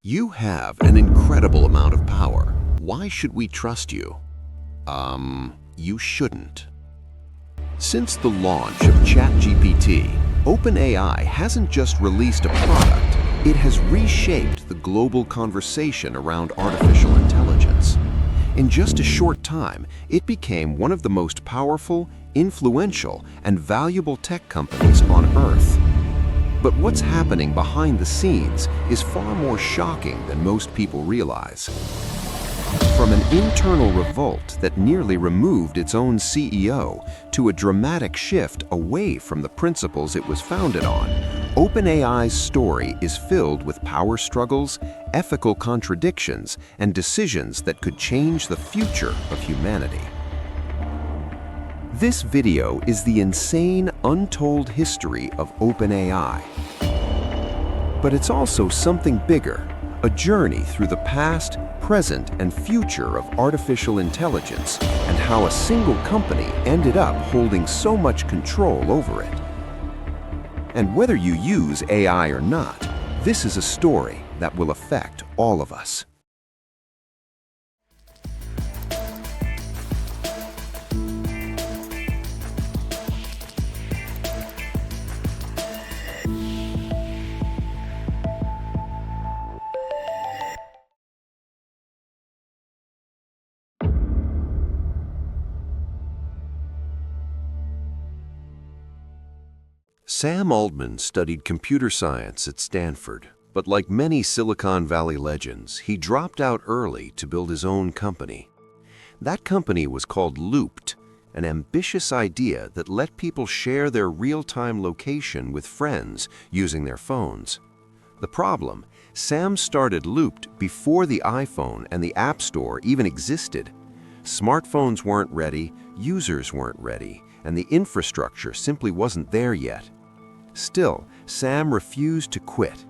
You have an incredible amount of power. Why should we trust you? You shouldn't. Since the launch of ChatGPT, OpenAI hasn't just released a product, it has reshaped the global conversation around artificial intelligence. In just a short time, it became one of the most powerful, influential, and valuable tech companies on Earth. But what's happening behind the scenes is far more shocking than most people realize. From an internal revolt that nearly removed its own CEO to a dramatic shift away from the principles it was founded on, OpenAI's story is filled with power struggles, ethical contradictions, and decisions that could change the future of humanity. This video is the insane, untold history of OpenAI. But it's also something bigger, a journey through the past, present, and future of artificial intelligence and how a single company ended up holding so much control over it. And whether you use AI or not, this is a story that will affect all of us. Sam Altman studied computer science at Stanford, but like many Silicon Valley legends, he dropped out early to build his own company. That company was called Looped, an ambitious idea that let people share their real-time location with friends using their phones. The problem, Sam started Looped before the iPhone and the App Store even existed. Smartphones weren't ready, users weren't ready, and the infrastructure simply wasn't there yet. Still, Sam refused to quit.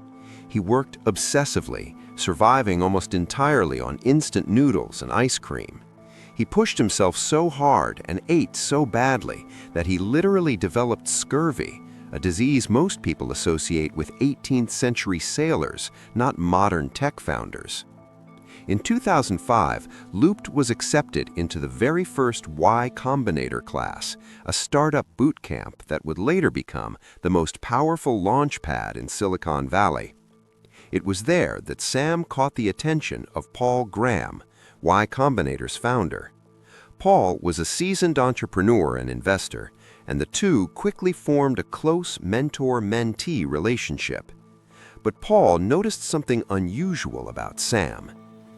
He worked obsessively, surviving almost entirely on instant noodles and ice cream. He pushed himself so hard and ate so badly that he literally developed scurvy, a disease most people associate with 18th century sailors, not modern tech founders. In 2005, Looped was accepted into the very first Y Combinator class, a startup boot camp that would later become the most powerful launchpad in Silicon Valley. It was there that Sam caught the attention of Paul Graham, Y Combinator's founder. Paul was a seasoned entrepreneur and investor, and the two quickly formed a close mentor-mentee relationship. But Paul noticed something unusual about Sam.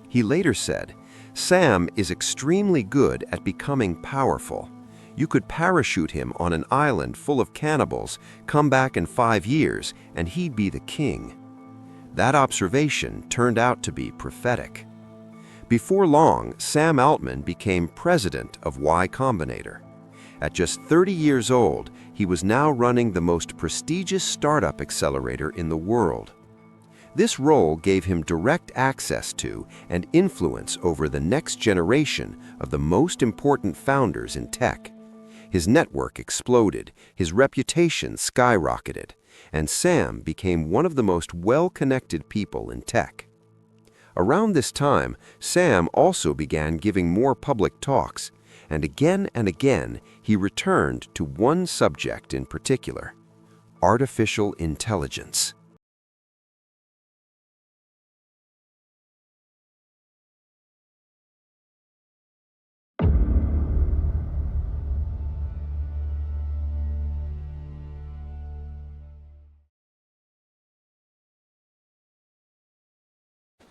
He later said, "Sam is extremely good at becoming powerful. You could parachute him on an island full of cannibals, come back in 5 years, and he'd be the king." That observation turned out to be prophetic. Before long, Sam Altman became president of Y Combinator. At just 30 years old, he was now running the most prestigious startup accelerator in the world. This role gave him direct access to and influence over the next generation of the most important founders in tech. His network exploded, his reputation skyrocketed, and Sam became one of the most well-connected people in tech. Around this time, Sam also began giving more public talks, and again he returned to one subject in particular: artificial intelligence.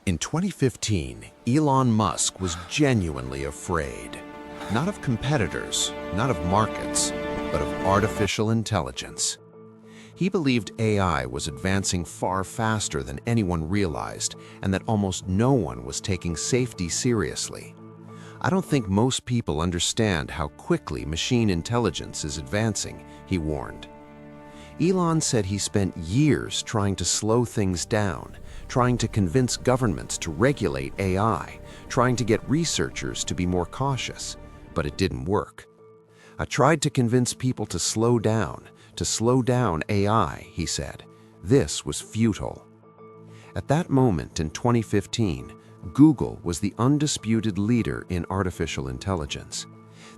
In 2015, Elon Musk was genuinely afraid. Not of competitors, not of markets, but of artificial intelligence. He believed AI was advancing far faster than anyone realized, and that almost no one was taking safety seriously. "I don't think most people understand how quickly machine intelligence is advancing," he warned. Elon said he spent years trying to slow things down, trying to convince governments to regulate AI, trying to get researchers to be more cautious, but it didn't work. "I tried to convince people to slow down AI," he said. "This was futile." At that moment in 2015, Google was the undisputed leader in artificial intelligence.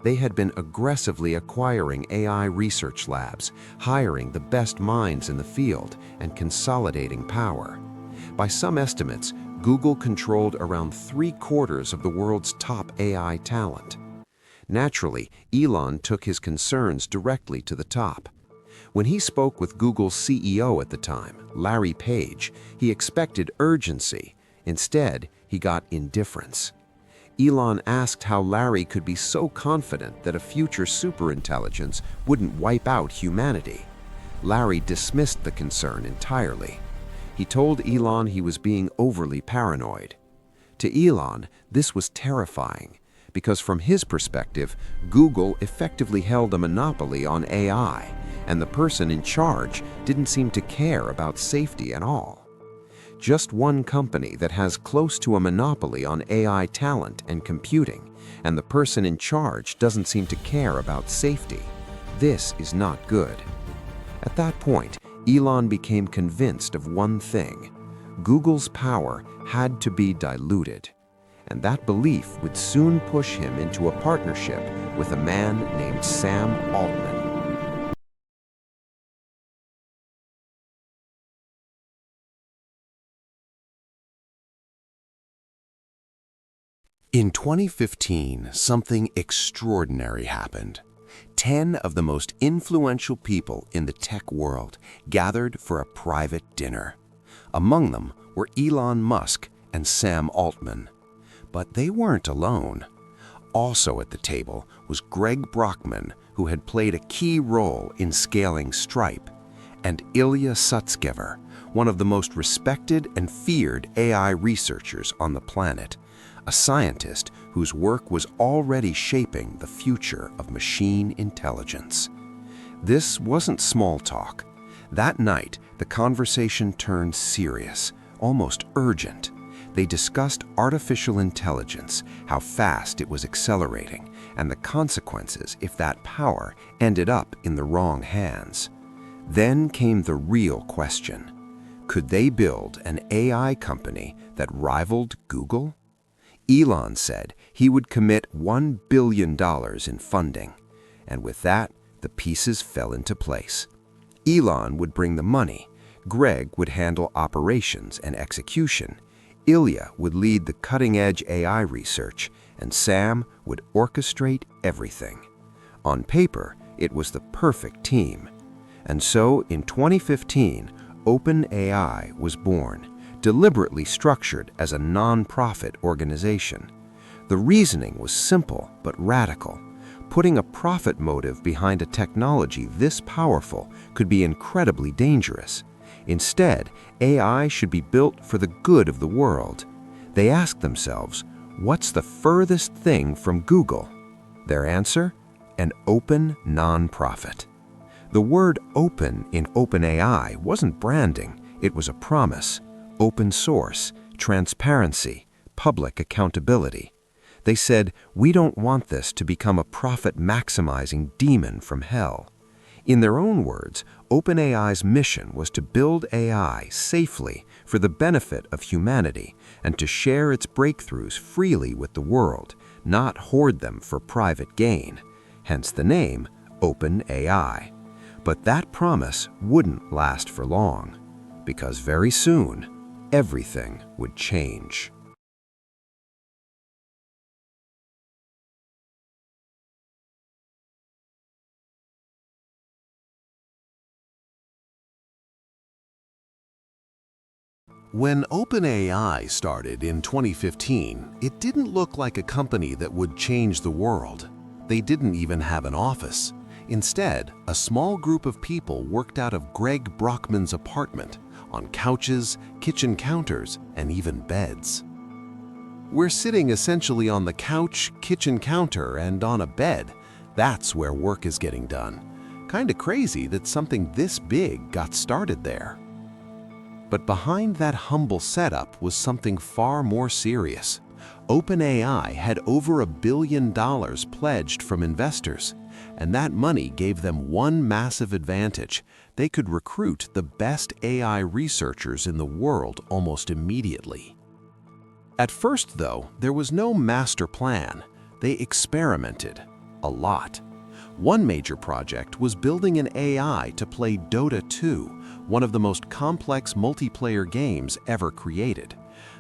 They had been aggressively acquiring AI research labs, hiring the best minds in the field, and consolidating power. By some estimates, Google controlled around 3/4 of the world's top AI talent. Naturally, Elon took his concerns directly to the top. When he spoke with Google's CEO at the time, Larry Page, he expected urgency. Instead, he got indifference. Elon asked how Larry could be so confident that a future superintelligence wouldn't wipe out humanity. Larry dismissed the concern entirely. He told Elon he was being overly paranoid. To Elon, this was terrifying, because from his perspective, Google effectively held a monopoly on AI, and the person in charge didn't seem to care about safety at all. Just one company that has close to a monopoly on AI talent and computing, and the person in charge doesn't seem to care about safety. This is not good. At that point, Elon became convinced of one thing: Google's power had to be diluted. And that belief would soon push him into a partnership with a man named Sam Altman. In 2015, something extraordinary happened. 10 of the most influential people in the tech world gathered for a private dinner. Among them were Elon Musk and Sam Altman. But they weren't alone. Also at the table was Greg Brockman, who had played a key role in scaling Stripe, and Ilya Sutskever, one of the most respected and feared AI researchers on the planet, a scientist whose work was already shaping the future of machine intelligence. This wasn't small talk. That night, the conversation turned serious, almost urgent. They discussed artificial intelligence, how fast it was accelerating, and the consequences if that power ended up in the wrong hands. Then came the real question. Could they build an AI company that rivaled Google? Elon said he would commit $1 billion in funding, and with that, the pieces fell into place. Elon would bring the money, Greg would handle operations and execution, Ilya would lead the cutting-edge AI research, and Sam would orchestrate everything. On paper, it was the perfect team. And so, in 2015, OpenAI was born, deliberately structured as a non-profit organization. The reasoning was simple but radical. Putting a profit motive behind a technology this powerful could be incredibly dangerous. Instead, AI should be built for the good of the world. They asked themselves, what's the furthest thing from Google? Their answer? An open non-profit. The word open in OpenAI wasn't branding, it was a promise. Open source, transparency, public accountability. They said, we don't want this to become a profit-maximizing demon from hell. In their own words, OpenAI's mission was to build AI safely for the benefit of humanity and to share its breakthroughs freely with the world, not hoard them for private gain. Hence the name, OpenAI. But that promise wouldn't last for long, because very soon, everything would change. When OpenAI started in 2015, it didn't look like a company that would change the world. They didn't even have an office. Instead, a small group of people worked out of Greg Brockman's apartment, on couches, kitchen counters, and even beds. We're sitting essentially on the couch, kitchen counter, and on a bed. That's where work is getting done. Kinda crazy that something this big got started there. But behind that humble setup was something far more serious. OpenAI had over $1 billion pledged from investors, And that money gave them one massive advantage. They could recruit the best AI researchers in the world almost immediately. At first, though, there was no master plan. They experimented a lot. One major project was building an AI to play Dota 2, one of the most complex multiplayer games ever created.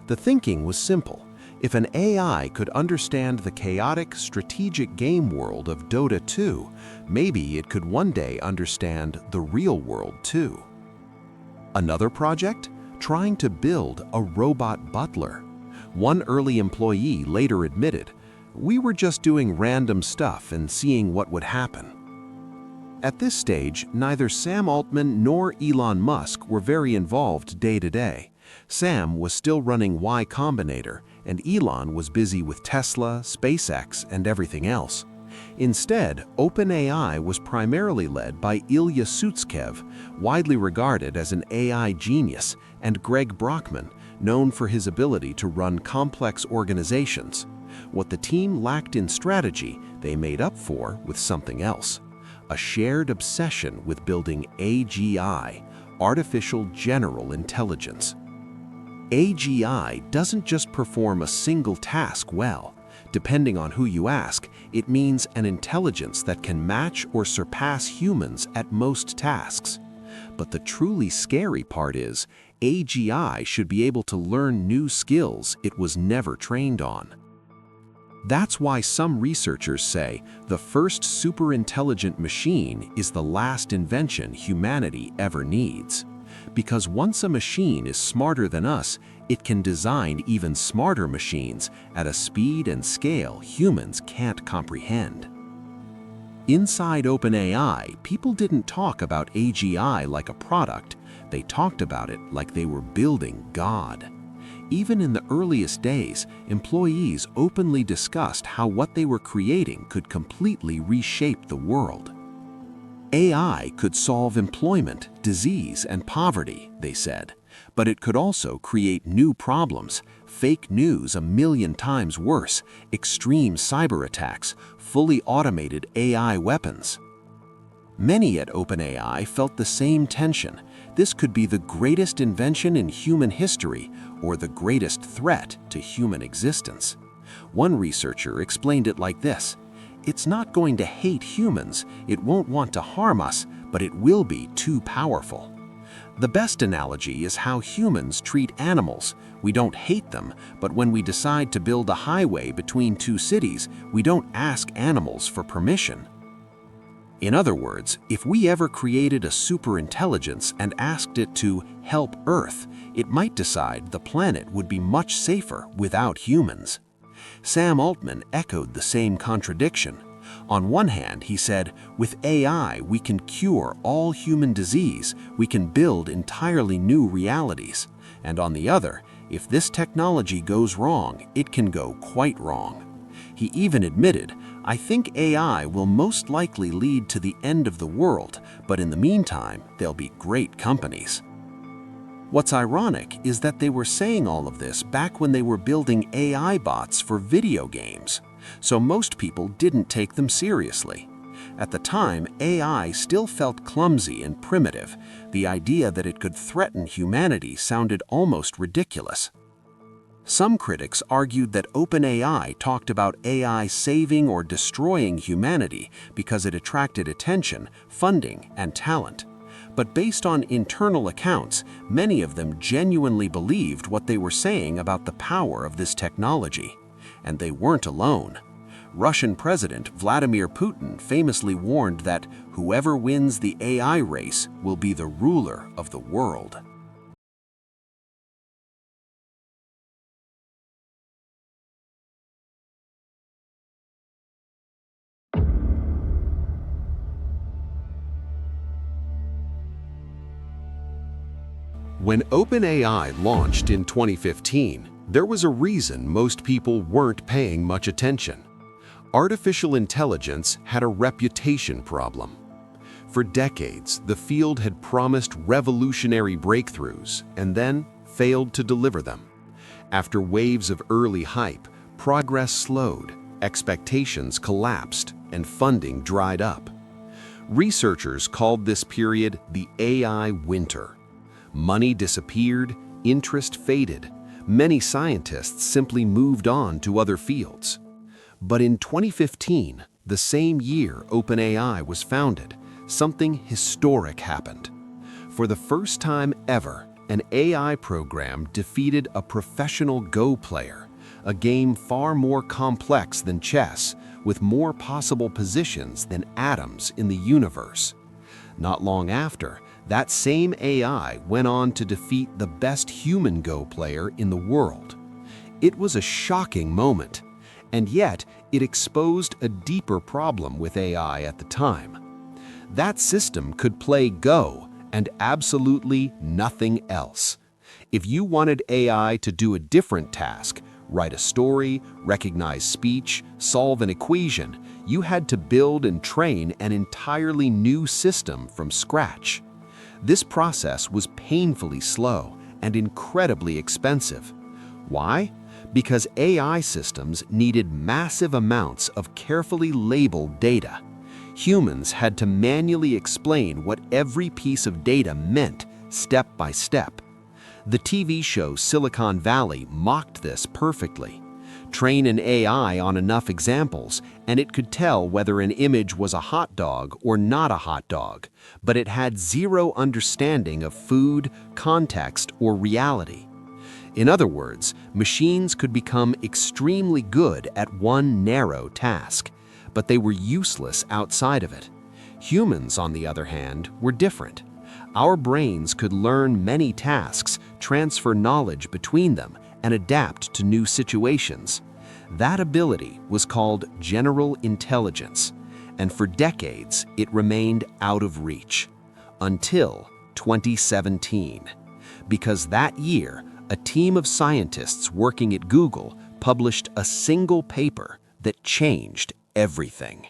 The thinking was simple. If an AI could understand the chaotic, strategic game world of Dota 2, maybe it could one day understand the real world too. Another project? Trying to build a robot butler. One early employee later admitted, "We were just doing random stuff and seeing what would happen." At this stage, neither Sam Altman nor Elon Musk were very involved day to day. Sam was still running Y Combinator, and Elon was busy with Tesla, SpaceX, and everything else. Instead, OpenAI was primarily led by Ilya Sutskev, widely regarded as an AI genius, and Greg Brockman, known for his ability to run complex organizations. What the team lacked in strategy, they made up for with something else: a shared obsession with building AGI, artificial general intelligence. AGI doesn't just perform a single task well. Depending on who you ask, it means an intelligence that can match or surpass humans at most tasks. But the truly scary part is, AGI should be able to learn new skills it was never trained on. That's why some researchers say the first superintelligent machine is the last invention humanity ever needs. Because once a machine is smarter than us, it can design even smarter machines at a speed and scale humans can't comprehend. Inside OpenAI, people didn't talk about AGI like a product. They talked about it like they were building God. Even in the earliest days, employees openly discussed how what they were creating could completely reshape the world. AI could solve employment, disease, and poverty, they said, but it could also create new problems: fake news 1,000,000 times worse, extreme cyber attacks, fully automated AI weapons. Many at OpenAI felt the same tension. This could be the greatest invention in human history or the greatest threat to human existence. One researcher explained it like this: "It's not going to hate humans, it won't want to harm us, but it will be too powerful." The best analogy is how humans treat animals. We don't hate them, but when we decide to build a highway between two cities, we don't ask animals for permission. In other words, if we ever created a superintelligence and asked it to help Earth, it might decide the planet would be much safer without humans. Sam Altman echoed the same contradiction. On one hand, he said, with AI, we can cure all human disease, we can build entirely new realities. And on the other, if this technology goes wrong, it can go quite wrong. He even admitted, "I think AI will most likely lead to the end of the world, but in the meantime, there'll be great companies." What's ironic is that they were saying all of this back when they were building AI bots for video games, so most people didn't take them seriously. At the time, AI still felt clumsy and primitive. The idea that it could threaten humanity sounded almost ridiculous. Some critics argued that OpenAI talked about AI saving or destroying humanity because it attracted attention, funding, and talent. But based on internal accounts, many of them genuinely believed what they were saying about the power of this technology. And they weren't alone. Russian President Vladimir Putin famously warned that whoever wins the AI race will be the ruler of the world. When OpenAI launched in 2015, there was a reason most people weren't paying much attention. Artificial intelligence had a reputation problem. For decades, the field had promised revolutionary breakthroughs and then failed to deliver them. After waves of early hype, progress slowed, expectations collapsed, and funding dried up. Researchers called this period the AI winter. Money disappeared, interest faded. Many scientists simply moved on to other fields. But in 2015, the same year OpenAI was founded, something historic happened. For the first time ever, an AI program defeated a professional Go player, a game far more complex than chess, with more possible positions than atoms in the universe. Not long after, that same AI went on to defeat the best human Go player in the world. It was a shocking moment, and yet it exposed a deeper problem with AI at the time. That system could play Go and absolutely nothing else. If you wanted AI to do a different task, write a story, recognize speech, solve an equation, you had to build and train an entirely new system from scratch. This process was painfully slow and incredibly expensive. Why? Because AI systems needed massive amounts of carefully labeled data. Humans had to manually explain what every piece of data meant, step by step. The TV show Silicon Valley mocked this perfectly. Train an AI on enough examples, and it could tell whether an image was a hot dog or not a hot dog, but it had zero understanding of food, context, or reality. In other words, machines could become extremely good at one narrow task, but they were useless outside of it. Humans, on the other hand, were different. Our brains could learn many tasks, transfer knowledge between them, and adapt to new situations. That ability was called general intelligence, and for decades it remained out of reach. Until 2017. Because that year, a team of scientists working at Google published a single paper that changed everything.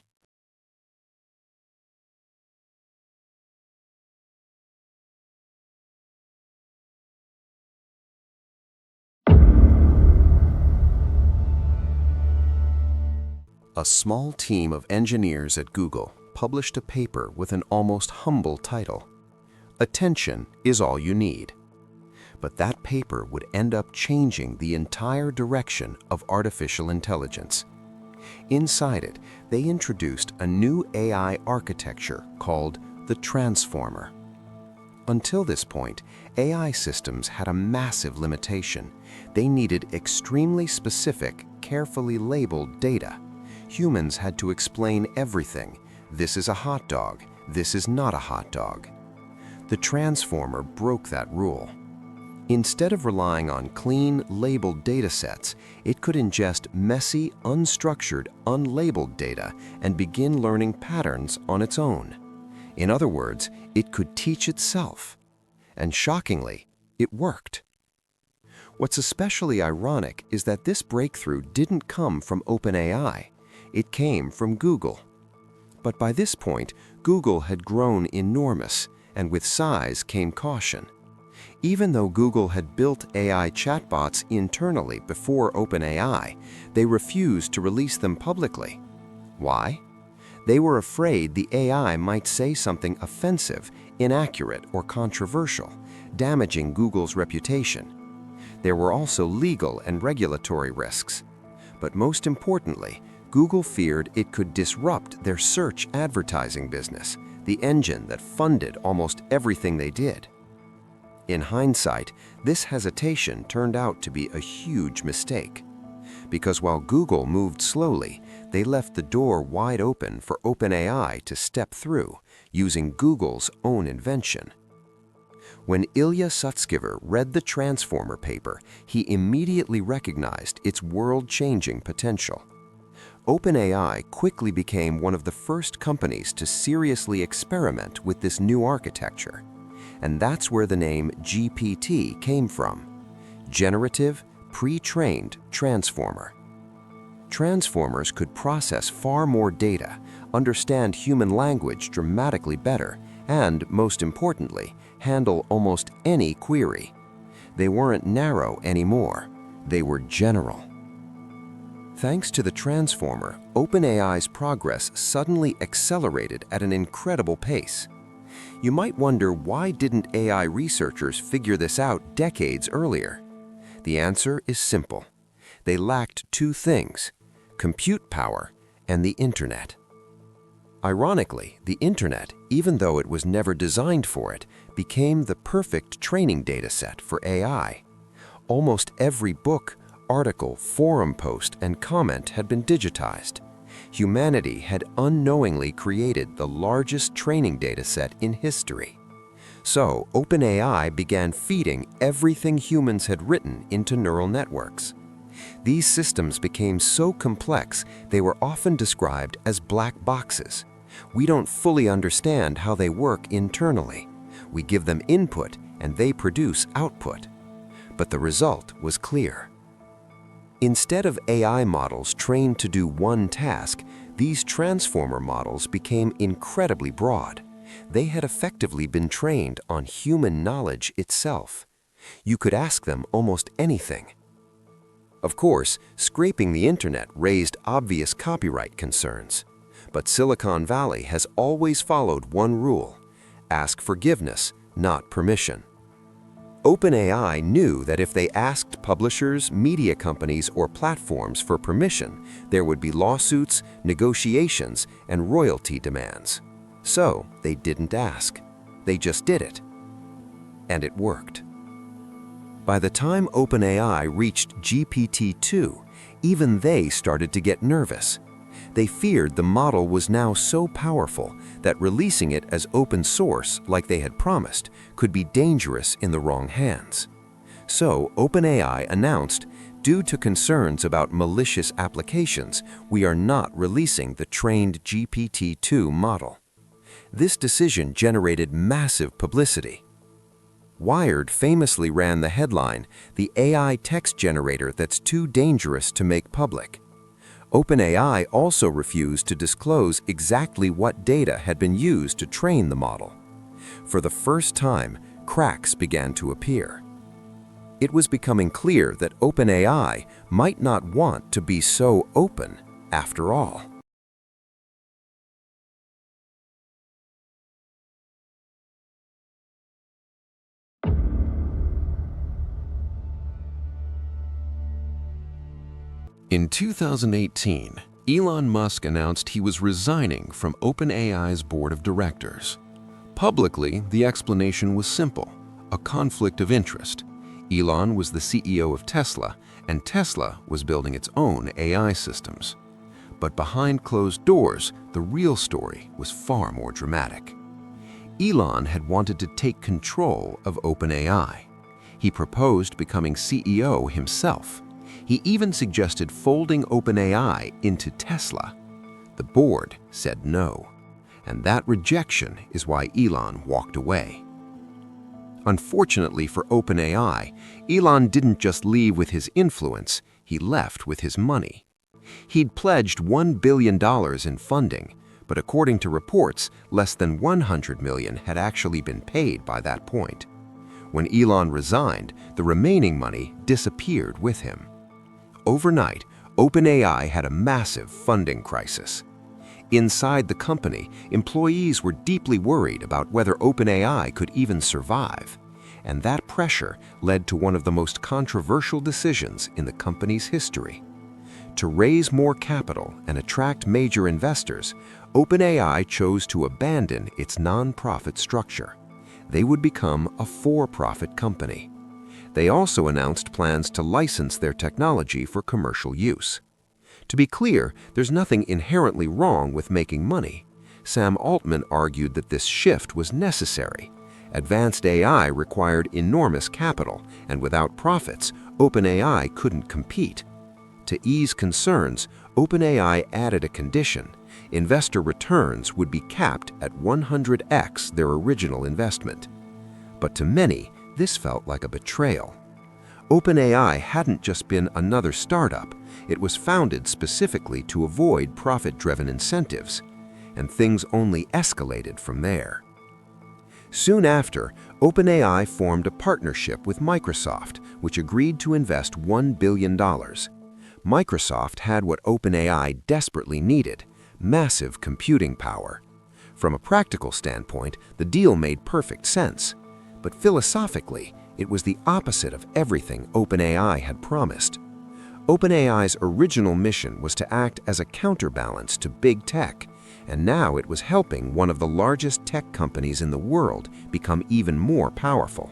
A small team of engineers at Google published a paper with an almost humble title, "Attention is all you need." But that paper would end up changing the entire direction of artificial intelligence. Inside it, they introduced a new AI architecture called the Transformer. Until this point, AI systems had a massive limitation. They needed extremely specific, carefully labeled data. Humans had to explain everything. This is a hot dog. This is not a hot dog. The Transformer broke that rule. Instead of relying on clean, labeled datasets, it could ingest messy, unstructured, unlabeled data and begin learning patterns on its own. In other words, it could teach itself. And shockingly, it worked. What's especially ironic is that this breakthrough didn't come from OpenAI. It came from Google. But by this point, Google had grown enormous, and with size came caution. Even though Google had built AI chatbots internally before OpenAI, they refused to release them publicly. Why? They were afraid the AI might say something offensive, inaccurate, or controversial, damaging Google's reputation. There were also legal and regulatory risks. But most importantly, Google feared it could disrupt their search advertising business, the engine that funded almost everything they did. In hindsight, this hesitation turned out to be a huge mistake. Because while Google moved slowly, they left the door wide open for OpenAI to step through, using Google's own invention. When Ilya Sutskever read the Transformer paper, he immediately recognized its world-changing potential. OpenAI quickly became one of the first companies to seriously experiment with this new architecture. And that's where the name GPT came from. Generative, pre-trained transformer. Transformers could process far more data, understand human language dramatically better, and, most importantly, handle almost any query. They weren't narrow anymore. They were general. Thanks to the transformer, OpenAI's progress suddenly accelerated at an incredible pace. You might wonder, why didn't AI researchers figure this out decades earlier? The answer is simple. They lacked two things: compute power and the internet. Ironically, the internet, even though it was never designed for it, became the perfect training dataset for AI. Almost every book, article, forum post, and comment had been digitized. Humanity had unknowingly created the largest training dataset in history. So, OpenAI began feeding everything humans had written into neural networks. These systems became so complex, they were often described as black boxes. We don't fully understand how they work internally. We give them input, and they produce output. But the result was clear. Instead of AI models trained to do one task, these transformer models became incredibly broad. They had effectively been trained on human knowledge itself. You could ask them almost anything. Of course, scraping the internet raised obvious copyright concerns. But Silicon Valley has always followed one rule: ask forgiveness, not permission. OpenAI knew that if they asked publishers, media companies, or platforms for permission, there would be lawsuits, negotiations, and royalty demands. So they didn't ask. They just did it. And it worked. By the time OpenAI reached GPT-2, even they started to get nervous. They feared the model was now so powerful that releasing it as open source, like they had promised, could be dangerous in the wrong hands. So OpenAI announced, due to concerns about malicious applications, we are not releasing the trained GPT-2 model. This decision generated massive publicity. Wired famously ran the headline, "The AI text generator that's too dangerous to make public." OpenAI also refused to disclose exactly what data had been used to train the model. For the first time, cracks began to appear. It was becoming clear that OpenAI might not want to be so open after all. In 2018, Elon Musk announced he was resigning from OpenAI's board of directors. Publicly, the explanation was simple: a conflict of interest. Elon was the CEO of Tesla, and Tesla was building its own AI systems. But behind closed doors, the real story was far more dramatic. Elon had wanted to take control of OpenAI. He proposed becoming CEO himself. He even suggested folding OpenAI into Tesla. The board said no, and that rejection is why Elon walked away. Unfortunately for OpenAI, Elon didn't just leave with his influence, he left with his money. He'd pledged $1 billion in funding, but according to reports, less than $100 million had actually been paid by that point. When Elon resigned, the remaining money disappeared with him. Overnight, OpenAI had a massive funding crisis. Inside the company, employees were deeply worried about whether OpenAI could even survive, and that pressure led to one of the most controversial decisions in the company's history. To raise more capital and attract major investors, OpenAI chose to abandon its nonprofit structure. They would become a for-profit company. They also announced plans to license their technology for commercial use. To be clear, there's nothing inherently wrong with making money. Sam Altman argued that this shift was necessary. Advanced AI required enormous capital, and without profits, OpenAI couldn't compete. To ease concerns, OpenAI added a condition: investor returns would be capped at 100x their original investment. But to many, this felt like a betrayal. OpenAI hadn't just been another startup. It was founded specifically to avoid profit-driven incentives, and things only escalated from there. Soon after, OpenAI formed a partnership with Microsoft, which agreed to invest $1 billion. Microsoft had what OpenAI desperately needed: massive computing power. From a practical standpoint, the deal made perfect sense. But philosophically, it was the opposite of everything OpenAI had promised. OpenAI's original mission was to act as a counterbalance to big tech, and now it was helping one of the largest tech companies in the world become even more powerful.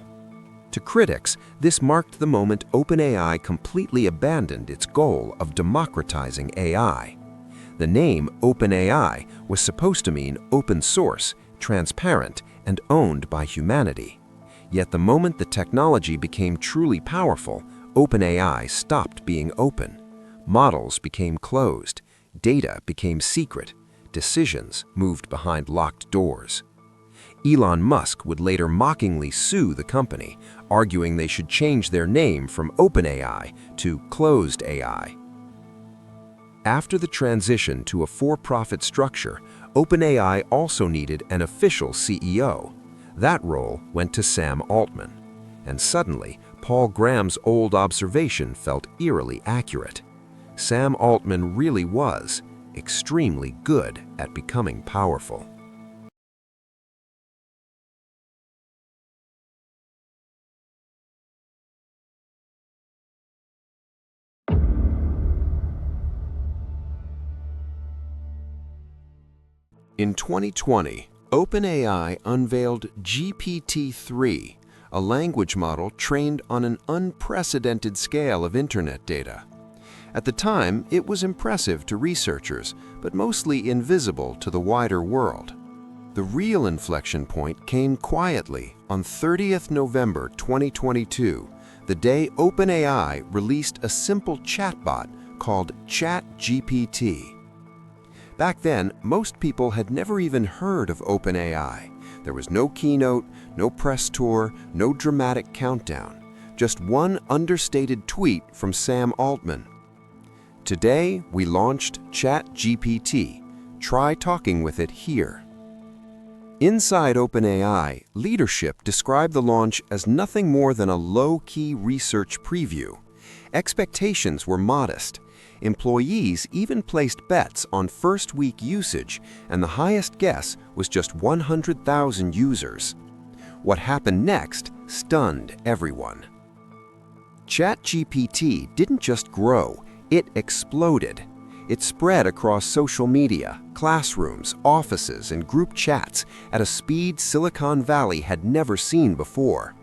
To critics, this marked the moment OpenAI completely abandoned its goal of democratizing AI. The name OpenAI was supposed to mean open source, transparent, and owned by humanity. Yet the moment the technology became truly powerful, OpenAI stopped being open. Models became closed, data became secret, decisions moved behind locked doors. Elon Musk would later mockingly sue the company, arguing they should change their name from OpenAI to Closed AI. After the transition to a for-profit structure, OpenAI also needed an official CEO. That role went to Sam Altman. And suddenly, Paul Graham's old observation felt eerily accurate. Sam Altman really was extremely good at becoming powerful. In 2020, OpenAI unveiled GPT-3, a language model trained on an unprecedented scale of internet data. At the time, it was impressive to researchers, but mostly invisible to the wider world. The real inflection point came quietly on 30th November 2022, the day OpenAI released a simple chatbot called ChatGPT. Back then, most people had never even heard of OpenAI. There was no keynote, no press tour, no dramatic countdown, just one understated tweet from Sam Altman. Today, we launched ChatGPT. Try talking with it here. Inside OpenAI, leadership described the launch as nothing more than a low-key research preview. Expectations were modest. Employees even placed bets on first-week usage, and the highest guess was just 100,000 users. What happened next stunned everyone. ChatGPT didn't just grow, it exploded. It spread across social media, classrooms, offices, and group chats at a speed Silicon Valley had never seen before.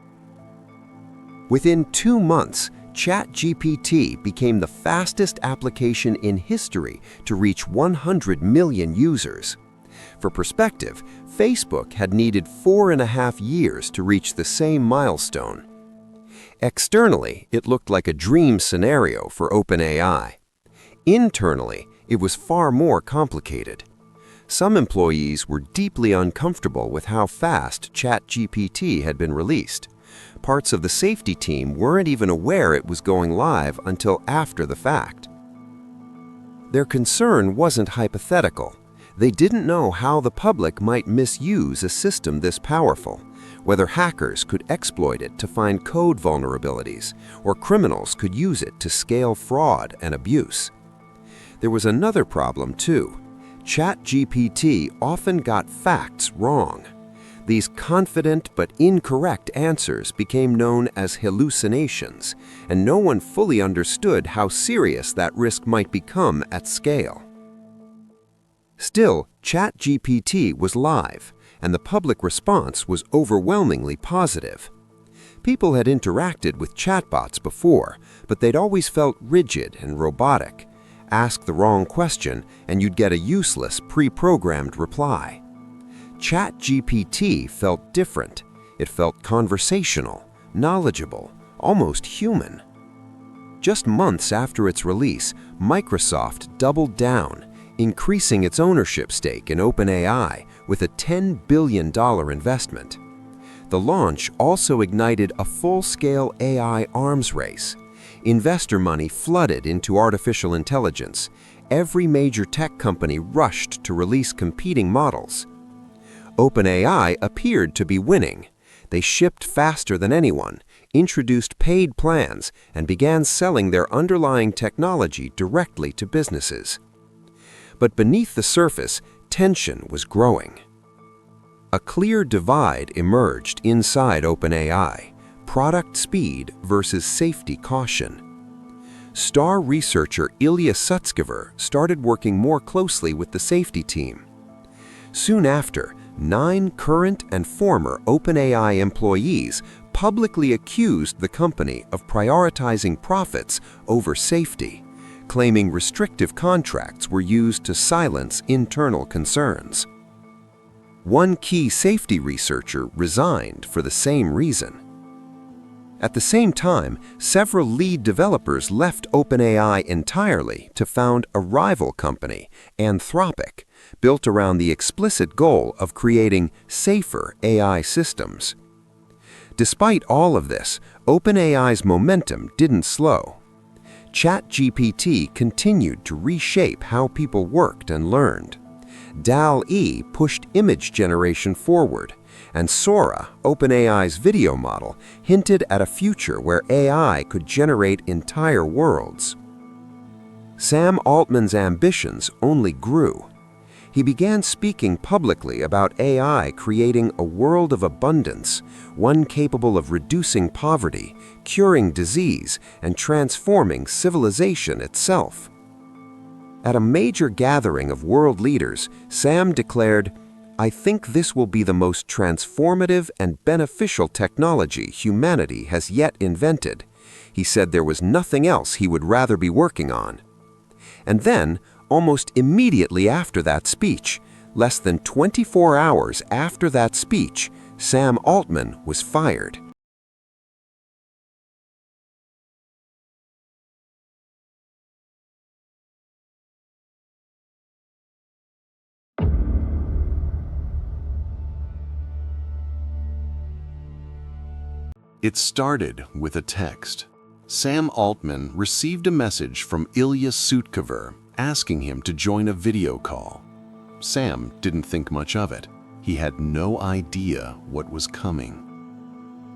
Within 2 months, ChatGPT became the fastest application in history to reach 100 million users. For perspective, Facebook had needed 4.5 years to reach the same milestone. Externally, it looked like a dream scenario for OpenAI. Internally, it was far more complicated. Some employees were deeply uncomfortable with how fast ChatGPT had been released. Parts of the safety team weren't even aware it was going live until after the fact. Their concern wasn't hypothetical. They didn't know how the public might misuse a system this powerful, whether hackers could exploit it to find code vulnerabilities, or criminals could use it to scale fraud and abuse. There was another problem too. ChatGPT often got facts wrong. These confident but incorrect answers became known as hallucinations, and no one fully understood how serious that risk might become at scale. Still, ChatGPT was live, and the public response was overwhelmingly positive. People had interacted with chatbots before, but they'd always felt rigid and robotic. Ask the wrong question, and you'd get a useless, pre-programmed reply. ChatGPT felt different. It felt conversational, knowledgeable, almost human. Just months after its release, Microsoft doubled down, increasing its ownership stake in OpenAI with a $10 billion investment. The launch also ignited a full-scale AI arms race. Investor money flooded into artificial intelligence. Every major tech company rushed to release competing models. OpenAI appeared to be winning. They shipped faster than anyone, introduced paid plans and began selling their underlying technology directly to businesses. But beneath the surface, tension was growing. A clear divide emerged inside OpenAI: product speed versus safety caution. Star researcher Ilya Sutskever started working more closely with the safety team. Soon after, 9 current and former OpenAI employees publicly accused the company of prioritizing profits over safety, claiming restrictive contracts were used to silence internal concerns. One key safety researcher resigned for the same reason. At the same time, several lead developers left OpenAI entirely to found a rival company, Anthropic, built around the explicit goal of creating safer AI systems. Despite all of this, OpenAI's momentum didn't slow. ChatGPT continued to reshape how people worked and learned. DALL-E pushed image generation forward, and Sora, OpenAI's video model, hinted at a future where AI could generate entire worlds. Sam Altman's ambitions only grew. He began speaking publicly about AI creating a world of abundance, one capable of reducing poverty, curing disease, and transforming civilization itself. At a major gathering of world leaders, Sam declared, "I think this will be the most transformative and beneficial technology humanity has yet invented." He said there was nothing else he would rather be working on. And then, almost immediately after that speech, less than 24 hours after that speech, Sam Altman was fired. It started with a text. Sam Altman received a message from Ilya Sutskever asking him to join a video call. Sam didn't think much of it. He had no idea what was coming.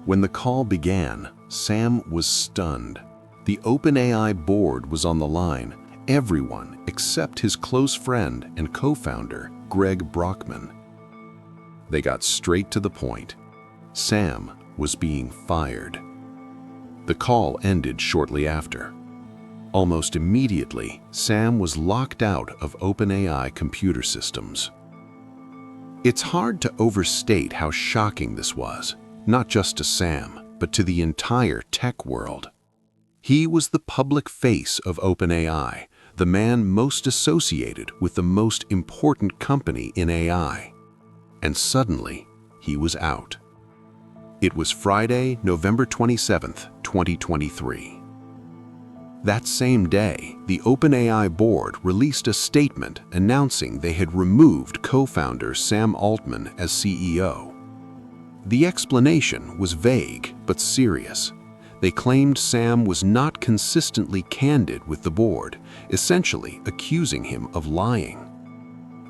When the call began, Sam was stunned. The OpenAI board was on the line, everyone except his close friend and co-founder, Greg Brockman. They got straight to the point. Sam was being fired. The call ended shortly after. Almost immediately, Sam was locked out of OpenAI computer systems. It's hard to overstate how shocking this was, not just to Sam, but to the entire tech world. He was the public face of OpenAI, the man most associated with the most important company in AI. And suddenly, he was out. It was Friday, November 27th, 2023. That same day, the OpenAI board released a statement announcing they had removed co-founder Sam Altman as CEO. The explanation was vague but serious. They claimed Sam was not consistently candid with the board, essentially accusing him of lying.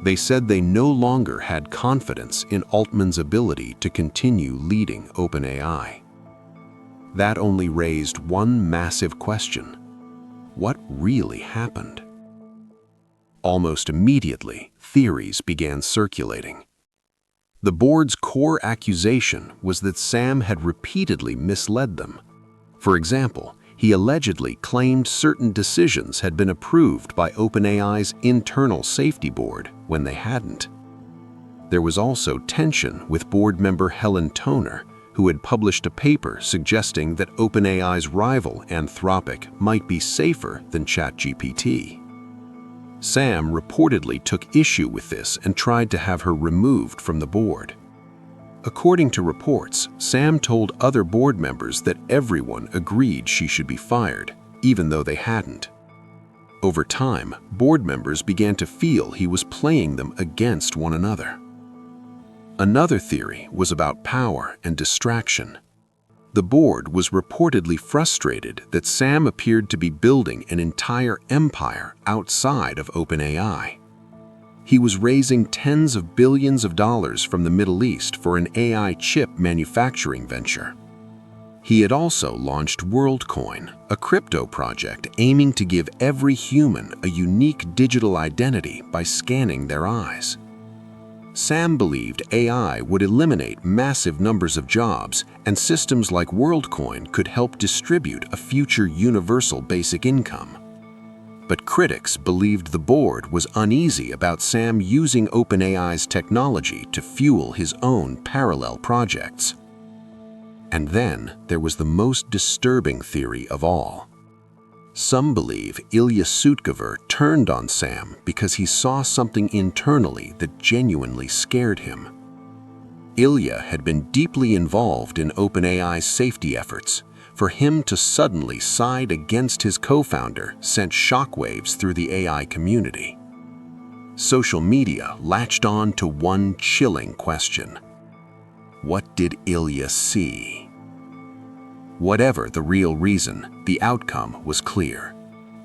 They said they no longer had confidence in Altman's ability to continue leading OpenAI. That only raised one massive question. What really happened? Almost immediately, theories began circulating. The board's core accusation was that Sam had repeatedly misled them. For example, he allegedly claimed certain decisions had been approved by OpenAI's internal safety board when they hadn't. There was also tension with board member Helen Toner, who had published a paper suggesting that OpenAI's rival Anthropic might be safer than ChatGPT. Sam reportedly took issue with this and tried to have her removed from the board. According to reports, Sam told other board members that everyone agreed she should be fired, even though they hadn't. Over time, board members began to feel he was playing them against one another. Another theory was about power and distraction. The board was reportedly frustrated that Sam appeared to be building an entire empire outside of OpenAI. He was raising tens of billions of dollars from the Middle East for an AI chip manufacturing venture. He had also launched WorldCoin, a crypto project aiming to give every human a unique digital identity by scanning their eyes. Sam believed AI would eliminate massive numbers of jobs, and systems like WorldCoin could help distribute a future universal basic income. But critics believed the board was uneasy about Sam using OpenAI's technology to fuel his own parallel projects. And then there was the most disturbing theory of all. Some believe Ilya Sutskever turned on Sam because he saw something internally that genuinely scared him. Ilya had been deeply involved in OpenAI's safety efforts. For him to suddenly side against his co-founder sent shockwaves through the AI community. Social media latched on to one chilling question. What did Ilya see? Whatever the real reason, the outcome was clear.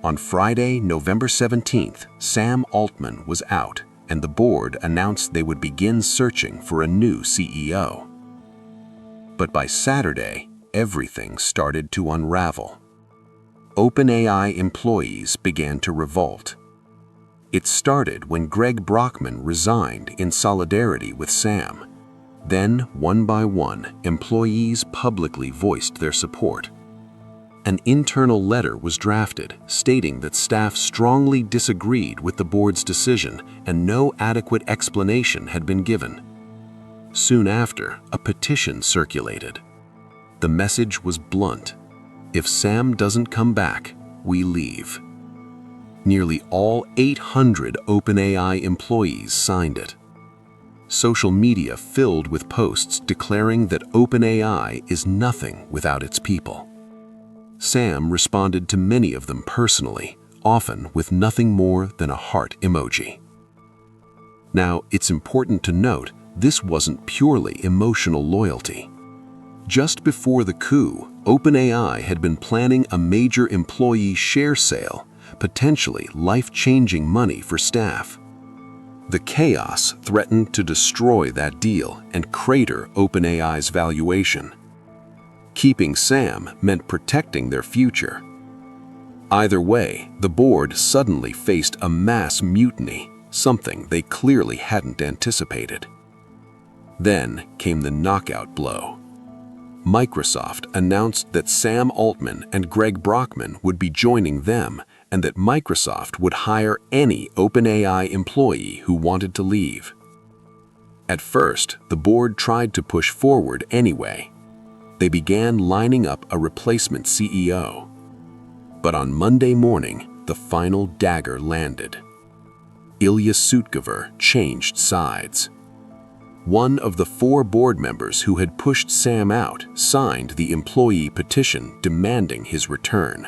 On Friday, November 17th, Sam Altman was out, and the board announced they would begin searching for a new CEO. But by Saturday, everything started to unravel. OpenAI employees began to revolt. It started when Greg Brockman resigned in solidarity with Sam. Then, one by one, employees publicly voiced their support. An internal letter was drafted stating that staff strongly disagreed with the board's decision and no adequate explanation had been given. Soon after, a petition circulated. The message was blunt. If Sam doesn't come back, we leave. Nearly all 800 OpenAI employees signed it. Social media filled with posts declaring that OpenAI is nothing without its people. Sam responded to many of them personally, often with nothing more than a heart emoji. Now, it's important to note this wasn't purely emotional loyalty. Just before the coup, OpenAI had been planning a major employee share sale, potentially life-changing money for staff. The chaos threatened to destroy that deal and crater OpenAI's valuation. Keeping Sam meant protecting their future. Either way, the board suddenly faced a mass mutiny, something they clearly hadn't anticipated. Then came the knockout blow. Microsoft announced that Sam Altman and Greg Brockman would be joining them and that Microsoft would hire any OpenAI employee who wanted to leave. At first, the board tried to push forward anyway. They began lining up a replacement CEO. But on Monday morning, the final dagger landed. Ilya Sutskever changed sides. One of the 4 board members who had pushed Sam out signed the employee petition demanding his return.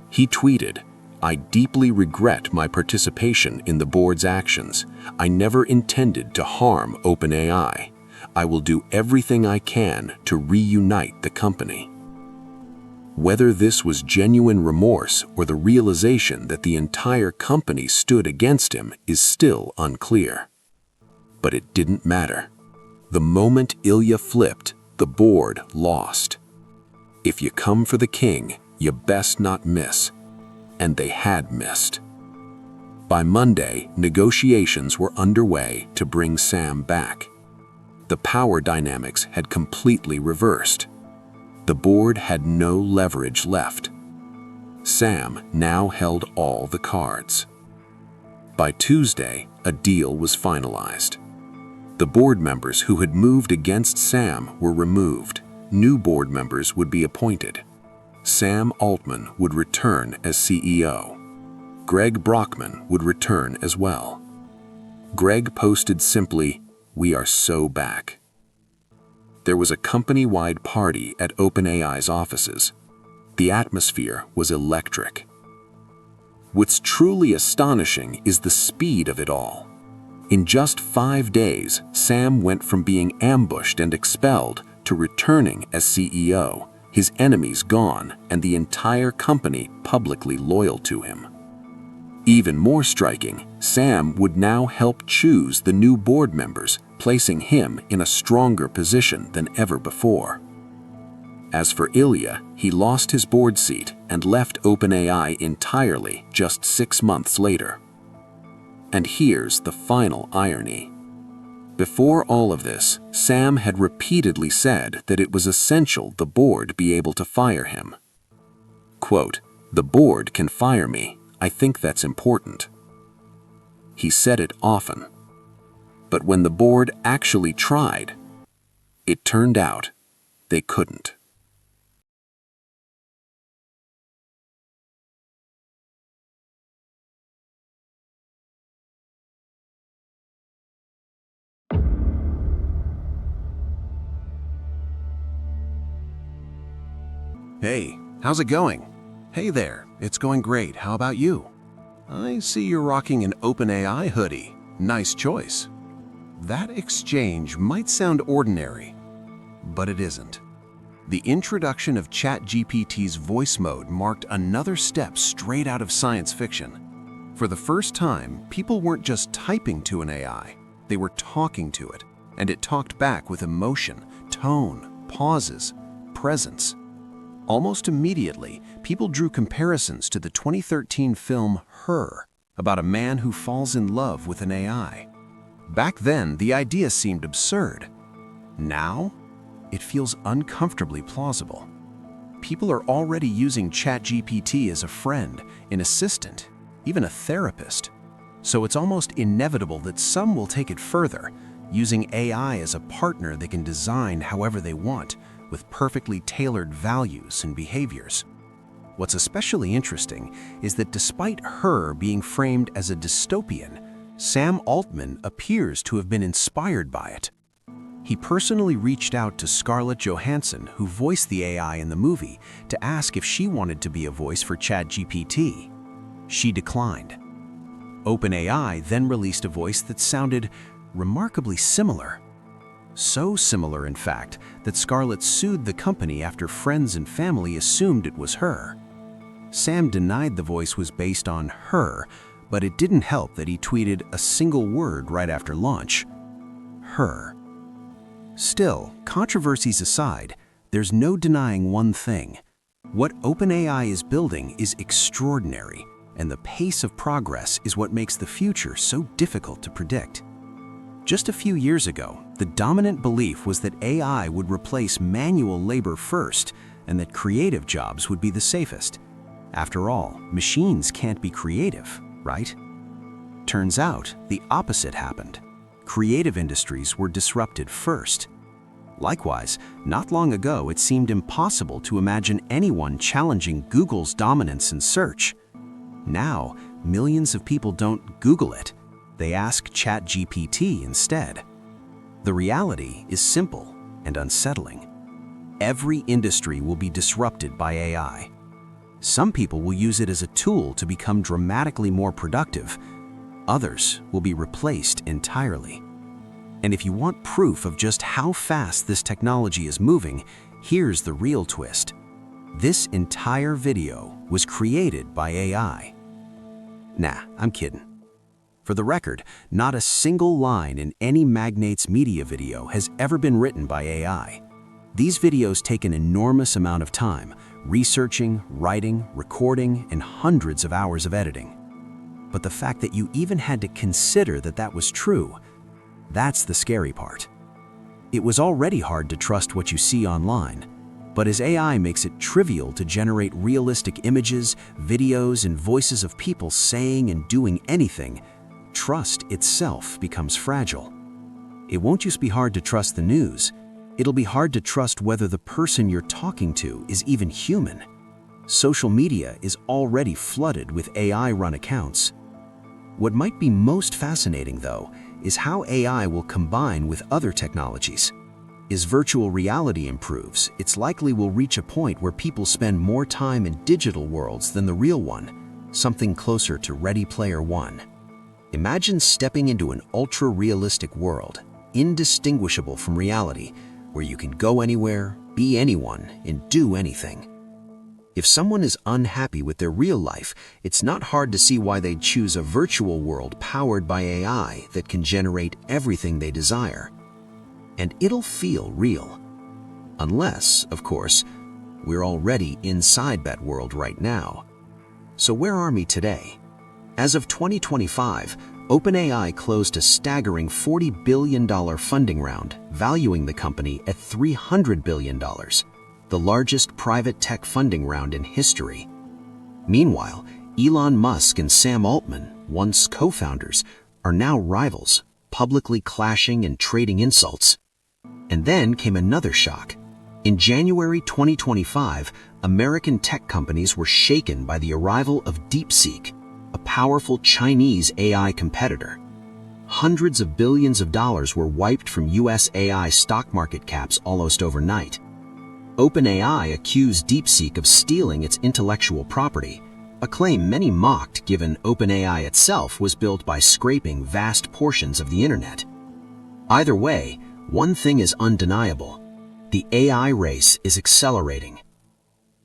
He tweeted, "I deeply regret my participation in the board's actions. I never intended to harm OpenAI. I will do everything I can to reunite the company." Whether this was genuine remorse or the realization that the entire company stood against him is still unclear. But it didn't matter. The moment Ilya flipped, the board lost. If you come for the king, you best not miss. And they had missed. By Monday, negotiations were underway to bring Sam back. The power dynamics had completely reversed. The board had no leverage left. Sam now held all the cards. By Tuesday, a deal was finalized. The board members who had moved against Sam were removed. New board members would be appointed. Sam Altman would return as CEO. Greg Brockman would return as well. Greg posted simply, "We are so back." There was a company-wide party at OpenAI's offices. The atmosphere was electric. What's truly astonishing is the speed of it all. In just 5 days, Sam went from being ambushed and expelled to returning as CEO, his enemies gone, and the entire company publicly loyal to him. Even more striking, Sam would now help choose the new board members, placing him in a stronger position than ever before. As for Ilya, he lost his board seat and left OpenAI entirely just 6 months later. And here's the final irony. Before all of this, Sam had repeatedly said that it was essential the board be able to fire him. Quote, "The board can fire me. I think that's important." He said it often. But when the board actually tried, it turned out they couldn't. Hey, how's it going? Hey there, it's going great. How about you? I see you're rocking an OpenAI hoodie. Nice choice. That exchange might sound ordinary, but it isn't. The introduction of ChatGPT's voice mode marked another step straight out of science fiction. For the first time, people weren't just typing to an AI, they were talking to it, and it talked back with emotion, tone, pauses, presence. Almost immediately, people drew comparisons to the 2013 film Her, about a man who falls in love with an AI. Back then, the idea seemed absurd. Now, it feels uncomfortably plausible. People are already using ChatGPT as a friend, an assistant, even a therapist. So it's almost inevitable that some will take it further, using AI as a partner they can design however they want, with perfectly tailored values and behaviors. What's especially interesting is that despite Her being framed as a dystopian, Sam Altman appears to have been inspired by it. He personally reached out to Scarlett Johansson, who voiced the AI in the movie, to ask if she wanted to be a voice for ChatGPT. She declined. OpenAI then released a voice that sounded remarkably similar. So similar, in fact, that Scarlett sued the company after friends and family assumed it was her. Sam denied the voice was based on her, but it didn't help that he tweeted a single word right after launch: her. Still, controversies aside, there's no denying one thing. What OpenAI is building is extraordinary, and the pace of progress is what makes the future so difficult to predict. Just a few years ago, the dominant belief was that AI would replace manual labor first and that creative jobs would be the safest. After all, machines can't be creative, right? Turns out, the opposite happened. Creative industries were disrupted first. Likewise, not long ago it seemed impossible to imagine anyone challenging Google's dominance in search. Now, millions of people don't Google it. They ask ChatGPT instead. The reality is simple and unsettling. Every industry will be disrupted by AI. Some people will use it as a tool to become dramatically more productive. Others will be replaced entirely. And if you want proof of just how fast this technology is moving, here's the real twist. This entire video was created by AI. Nah, I'm kidding. For the record, not a single line in any magnate's media video has ever been written by AI. These videos take an enormous amount of time, researching, writing, recording, and hundreds of hours of editing. But the fact that you even had to consider that that was true, that's the scary part. It was already hard to trust what you see online, but as AI makes it trivial to generate realistic images, videos, and voices of people saying and doing anything, trust itself becomes fragile. It won't just be hard to trust the news, it'll be hard to trust whether the person you're talking to is even human. Social media is already flooded with AI-run accounts. What might be most fascinating, though, is how AI will combine with other technologies. As virtual reality improves, it's likely we'll reach a point where people spend more time in digital worlds than the real one, something closer to Ready Player One. Imagine stepping into an ultra-realistic world, indistinguishable from reality, where you can go anywhere, be anyone, and do anything. If someone is unhappy with their real life, it's not hard to see why they'd choose a virtual world powered by AI that can generate everything they desire. And it'll feel real. Unless, of course, we're already inside that world right now. So where are we today? As of 2025, OpenAI closed a staggering $40 billion funding round, valuing the company at $300 billion, the largest private tech funding round in history. Meanwhile, Elon Musk and Sam Altman, once co-founders, are now rivals, publicly clashing and trading insults. And then came another shock. In January 2025, American tech companies were shaken by the arrival of DeepSeek, a powerful Chinese AI competitor. Hundreds of billions of dollars were wiped from US AI stock market caps almost overnight. OpenAI accused DeepSeek of stealing its intellectual property, a claim many mocked given OpenAI itself was built by scraping vast portions of the internet. Either way, one thing is undeniable. The AI race is accelerating.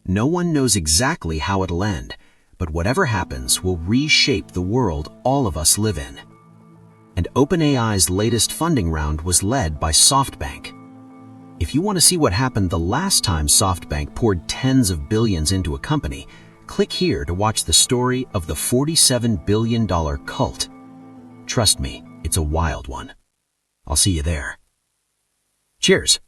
No one knows exactly how it'll end, but whatever happens will reshape the world all of us live in. And OpenAI's latest funding round was led by SoftBank. If you want to see what happened the last time SoftBank poured tens of billions into a company, click here to watch the story of the $47 billion cult. Trust me, it's a wild one. I'll see you there. Cheers!